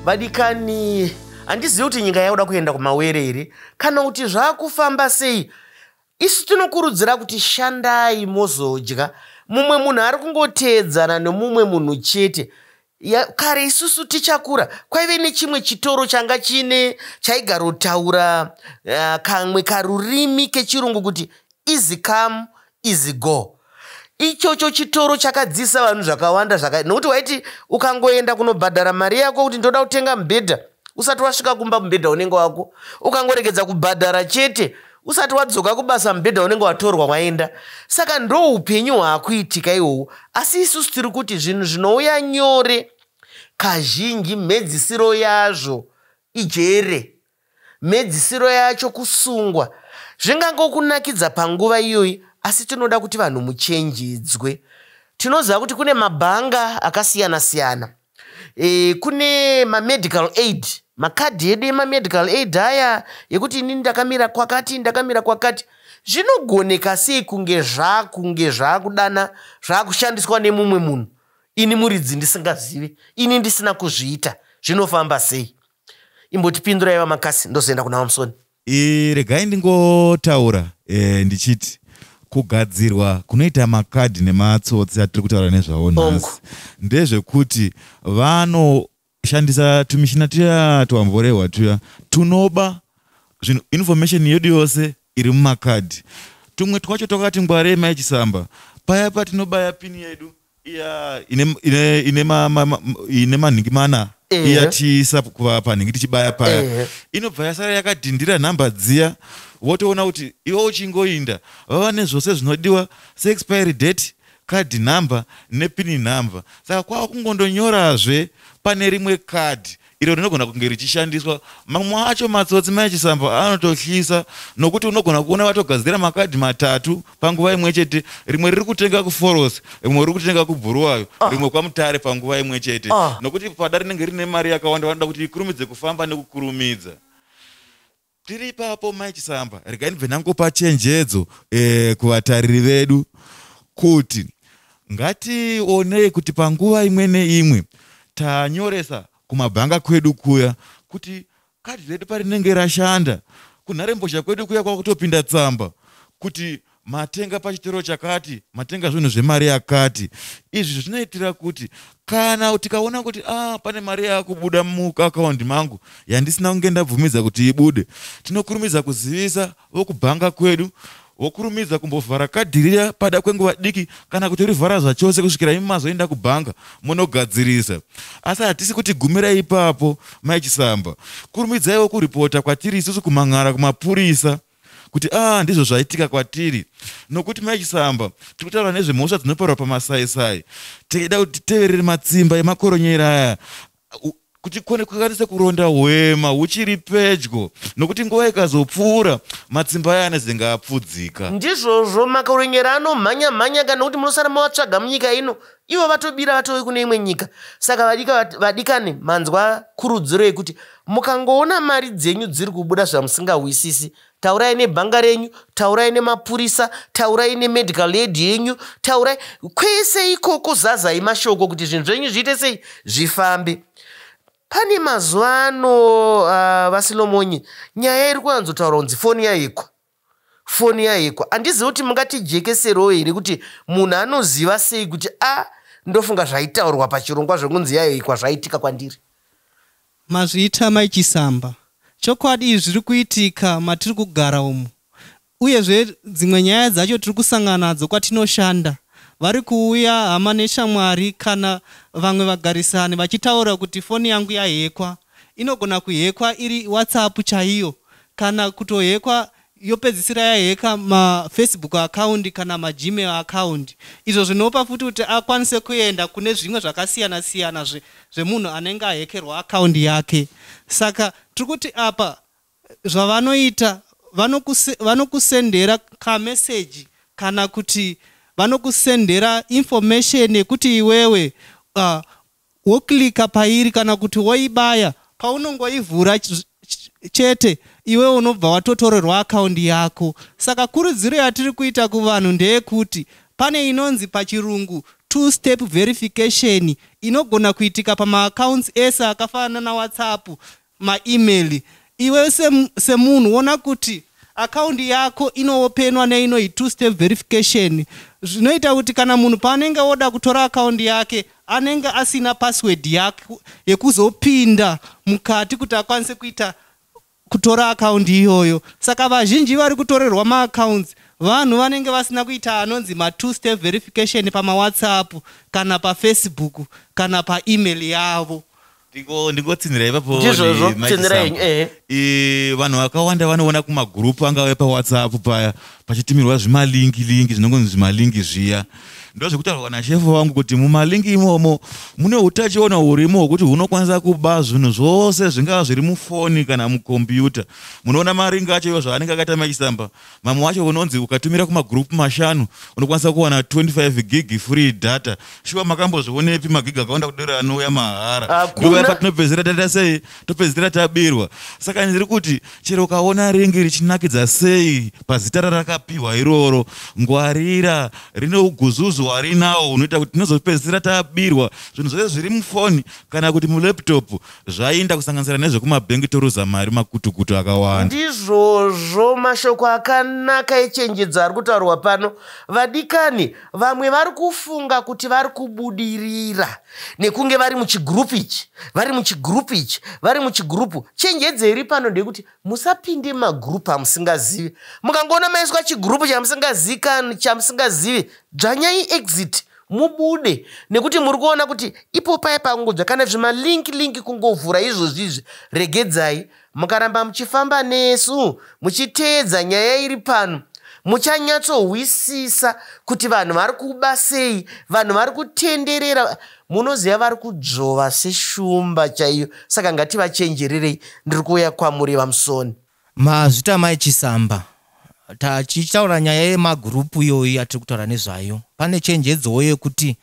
Vadikani, handizivi kuti nyika yakuda kuenda kumawere here kana kuti zvakufamba sei. Isu tinokurudzira kuti shandai mozodya. Mumwe munhu ari kungoteedzana nemumwe munhu chete. Kare isusu tichakura kwaive nechimwe chitoro changa chaigarotaura kamwe karurimi kechirungu kuti easy come easy go. Ichocho chitoro chakadzidzisa vanhu zvakawanda nokuti waiti ukangoenda kunobhadhara mari yako kuti ndoda kutenga mubhedha usati wasvika kumba mubhedha unenge wako, ukangoregedza kubhadhara chete usati wadzoka kubasa mubhedha unenge watorwa waenda. Saka ndo upenyu hwakuitika ihwohwo. Asi isusu tiri kuti zvinhu zvinouya nyore, kazhinji mhedzisiro yazvo ijere, mhedzisiro yacho kusungwa, zvingangokunakidza panguva iyoyi. Asi tinoda kuti vanhu muchenjedzwe. Tinoziva kuti kune mabhanga akasiyana-siyana. Kune mamedical aid, makadhi edu emamedical aid aya yekuti ini ndakamira kwakati ndakamira kwakati. Zvinogoneka sei kunge zvakudana zvakushandiswa nemumwe munhu, ini muridzi ndisingazivi, ini ndisina kuzviita, zvinofamba sei? Imbotipindura iva Makasi, ndozoenda kuna Musoni. Regai ndingotaura ndichiti kugadzirwa kunoita makadhi nematsotsi atiri kutaura nezvawo nhasi ndezvekuti vanoshandisa tumishina tuya twamborehwa tuya tunoba information yedu yose iri mumakadhi. Tumwe twacho twakati ngwarei maichisamba paya patinobaya pini yedu iya ine manhingi mana iyatiisa panhingi tichibaya paya inobva yasara yakadhindira nhamba dziya. Wotoona kuti iwe uchingoinda vava nezvose zvinodiwa seexpiry date, card number nepini number. Saka kwava kungondonyorazve pane rimwe kadhi iro rinogona kunge richishandiswa. Mamwe acho matsotsi maichisamba anotohlisa nokuti unogona kuona vatogadzira makadhi matatu panguva imwe chete. Rimwe riri kutenga kuForos, rimwe riri kutenga kuBhurawayo, rimwe kwaMutare panguva imwe chete. Nokuti pada rinenge rine mari yakawanda vanoda kuti ikurumidze kufamba nekukurumidza. Tiri ipapo maichisamba, regai ndibve ndangopa chenjedzo kuvatariri vedu kuti ngationei kuti panguva imwe neimwe tanyoresa kumabhanga kwedu kuya kuti kadhi redu parinenge rashanda, kunharembozha kwedu kuya kwakutopinda tsamba kuti matenga pachitoro chakati, matenga zvinhu zvemari yakati. Izvi zvinoitira kuti kana tikaona kuti pane mari yakubuda muakaunti mangu yandisina kunge ndabvumidza kuti ibude, tinokurumidza kuzivisa vokubhanga kwedu, vokurumidza kumbovhara kadhi riya pada kwenguva diki kana kuti rivhara zvachose kusvikira imi mazoenda kubhanga munogadzirisa. Asi hatisi kuti gumirai ipapo maichisamba. Kurumidzaiwo kuripota kwatiri isusu kumang'ara kumapurisa kuti ndizvo zvaitika kwatiri. Nokuti maichisamba tiri kutaura nezvemhosva dzinoparwa pamasaisai. Teida kuti titeverere matsimba emakoronyera aya kuti kwanise kuronda hwema huchiri pedyo, nokuti nguva ikazopfuura matsimba aya anozenga apfudzika. Ndizvozvo makoronyera anomhanya kana kuti munosara mavatsvaga munyika ino, ivo vatobira vatove kune imwe nyika. Saka vadikani, manzwa kurudziro yekuti mukangoona mari dzenyu dziri kubuda zvamusingawisisi, taurai nebhanga renyu, taurai nemapurisa, taurai nemedical aid yenyu, taurai kwese ikoko, zazai mashoko kuti zvinhu zvenyu zviite sei, zvifambe. Pane mazuva ano Vasilomonyi, nyaya iri kuwanzotaura kunzi foni yahekwa. Handizivi kuti mungatijekeserowo here kuti munhu anoziva sei kuti ndofunga zvaitaurwa pachirongwa zvekunzi yahekwa zvaitika kwandiri. Mazviita maichisamba. Chokwadi izvi zviri kuitika matiri kugara umu. Uyezve dzimwe nyaya dzacho tiri kusangana nadzo kwatinoshanda. Vari kuuya hama neshamwari kana vamwe vagarisani vachitaura kuti foni yangu yahekwa. Inogona kuhekwa iri WhatsApp chaiyo, kana kutohekwa yopedzisira yaheka maFacebook account kana maGmail account. Izvo zvinopa futi kuti akwanise kuenda kune zvimwe zvakasiyana-siyana zvemunhu anenge ahekerwa account yake. Saka tiri kuti apa zvavanoita vanokusendera kameseji kana kuti vanokusendera information yekuti iwewe woklika pairi kana kuti woibaya paunongoivhura chete iwewe unobva watotorerwa akaundi yako. Saka kurudziro yatiri kuita kuvanhu ndeyekuti pane inonzi pachirungu two-step verification inogona kuitika pamaaccounts ese akafanana na WhatsApp, maemail. Iwe semunhu wona kuti akaundi yako inoopenwa neino two-step verification, zvinoita kuti kana munhu paanenge oda kutora akaundi yake anenge asina password yake yekuzopinda mukati kuti akwanise kutora akaundi iyoyo. Saka vazhinji vari kutorerwa maaccounts vanhu vanenge vasina kuita anonzi two-step verification pamaWhatsApp kana paFacebook kana paemail yavo. Ndingotsinira ipapo vanhu vakawanda vanoona kumagrupu angave paWhatsApp paya pachitumirwa zvimalingi zvinongonzi zvimalingi zviya. Ndozvekutaurwa nashefu wangu kuti mumalingi imomo mune utachiona urimo hwekuti hunokwanisa kuba zvinhu zvose zvingava zviri mufoni kana mukombiyuta. Munoona maringi acho iwo zvaanenge akaita machisamba, mamwe wacho unonzi ukatumira kumagrupu 5 unokwanisa kuwana 25 gig free data. Shuwa makambozvionepi magig akawanda kudera anouya mahara? Nguva patinopedzera data sei topedzera tabirwa. Saka ndiri kuti chero ukaona ringi richinakidza sei pazita rakapiwa iroro, ngwarira rine uguzuzu warinawo unoita kuti tinozopedzera tabirwa zvinhu zvose zviri mufoni kana kuti mulaptop zvainda kusanganisira nezvekumabhengi toruza mari makutukutu akawanda. Ndizvozvo mashoko akanaka echenjedzo ari kutaurwa pano. Vadikani vamwe vari kufunga kuti vari kubudirira nekunge vari muchigrupu ichi, vari muchigrupu. Chenjedzo iri pano ndekuti musapinde magrupu amusingazivi. Mukangoona maiswa chigrupu chamusingazivi, dzvanyai exit mubude, nekuti muri kuona kuti ipo paya pangodza kana zvimalinki kungovhura izvozvizvi. Regedzai, mukaramba muchifamba nesu muchiteedza nyaya iri pano muchanyatsohwisisa kuti vanhu vari kuba sei, vanhu vari kutenderera, munoziva vari kudzvova seshumba chaiyo. Saka ngativachenjererei. Ndiri kuuya kwamuri vamusoni. Mazvita maichisamba tachichaura nyaya yemagrupu iyoyi yatiri kutaura nezvayo. Pane chenjedzowo yekuti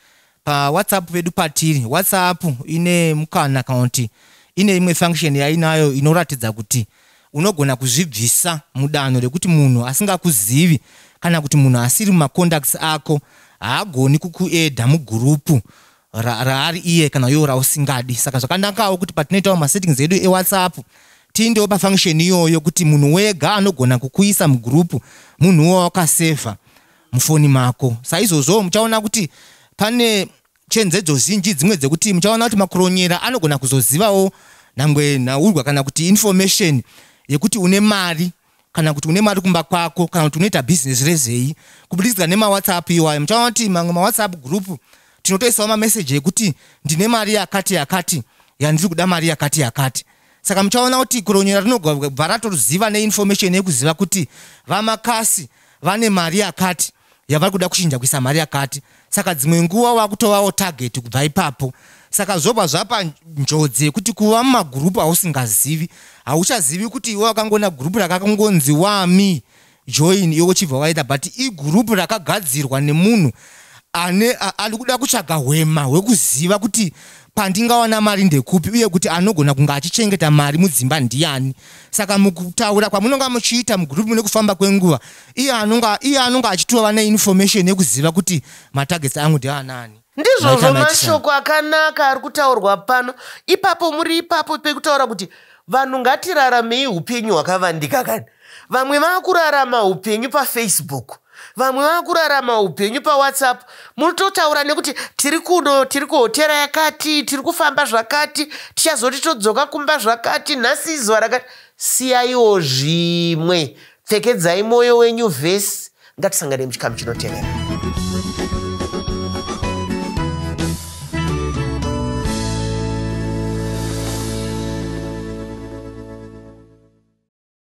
paWhatsApp pedu patiri, WhatsApp ine mukana kaunti ine imwe function yainayo inoratidza kuti unogona kuzvibvisa mudanho rekuti munhu asingakuzivi kana kuti munhu asiri mumacontacts ako haagoni kukuedha mugrupu raari iye kana iwo rausingadi. Saka zvakanakawo kuti patinoitawo masettings edu eWhatsApp tiindewo pafunction iyoyo kuti munhu wega anogona kukuisa mugrupu munhuwo wakasevha mufoni mako. Saizvozvo muchaona kuti pane chenjedzo zhinji dzimwe dzekuti muchaona kuti makoronyera anogona kuzozivawo nangwe naurwa kana kuti information yekuti une mari kana kuti une mari kumba kwako kana kuti unoita business rezei kubudikidza nemaWhatsApp iwayo. Muchaona kuti mamwe maWhatsApp group tinotoisawo mameseji yekuti ndine mari yakati yandiri kuda mari yakati. Saka muchaona kuti koronyera rinobva ratoziva neinformation yekuziva kuti vamakasi vane mari yakati yavari kuda kuchinja kuisa mari yakati. Saka dzimwe nguva wakutovawo target kubva ipapo. Saka zvobva zvapa njodzi yekuti kuva mumagrupu ausingazivi, hauchazivi kuti iwe wakangona grupu rakakongonzi wami join iwe uchibva waita, but igrupu rakagadzirwa nemunhu ari kuda kutsvaga hwema hwekuziva kuti pandingawana mari ndekupi uye kuti anogona kunga achichengeta mari mudzimba ndiani. Saka mukutaura kwamunonga muchiita mugrupu mune kufamba kwenguva, iye anonga achitova neinformation yekuziva kuti matargets angu ndeanani. Ndizvozvo mashoko akanaka ari kutaurwa pano. Ipapo muri ipapo pekutaura kuti vanhu ngatiraramei upenyu hwakavandika kani. Vamwe vakurarama upenyu paFacebook, vamwe vakurarama upenyu paWhatsApp. Munototaura nekuti tiri kuno, tiri kuhotera yakati, tiri kufamba zvakati, tichazoti todzoka kumba zvakati, nhasi zuva rakati. Siyaiwo zvimwe, pfekedzai mwoyo wenyu vhesi. Ngatisangane muchikamu chinotevera.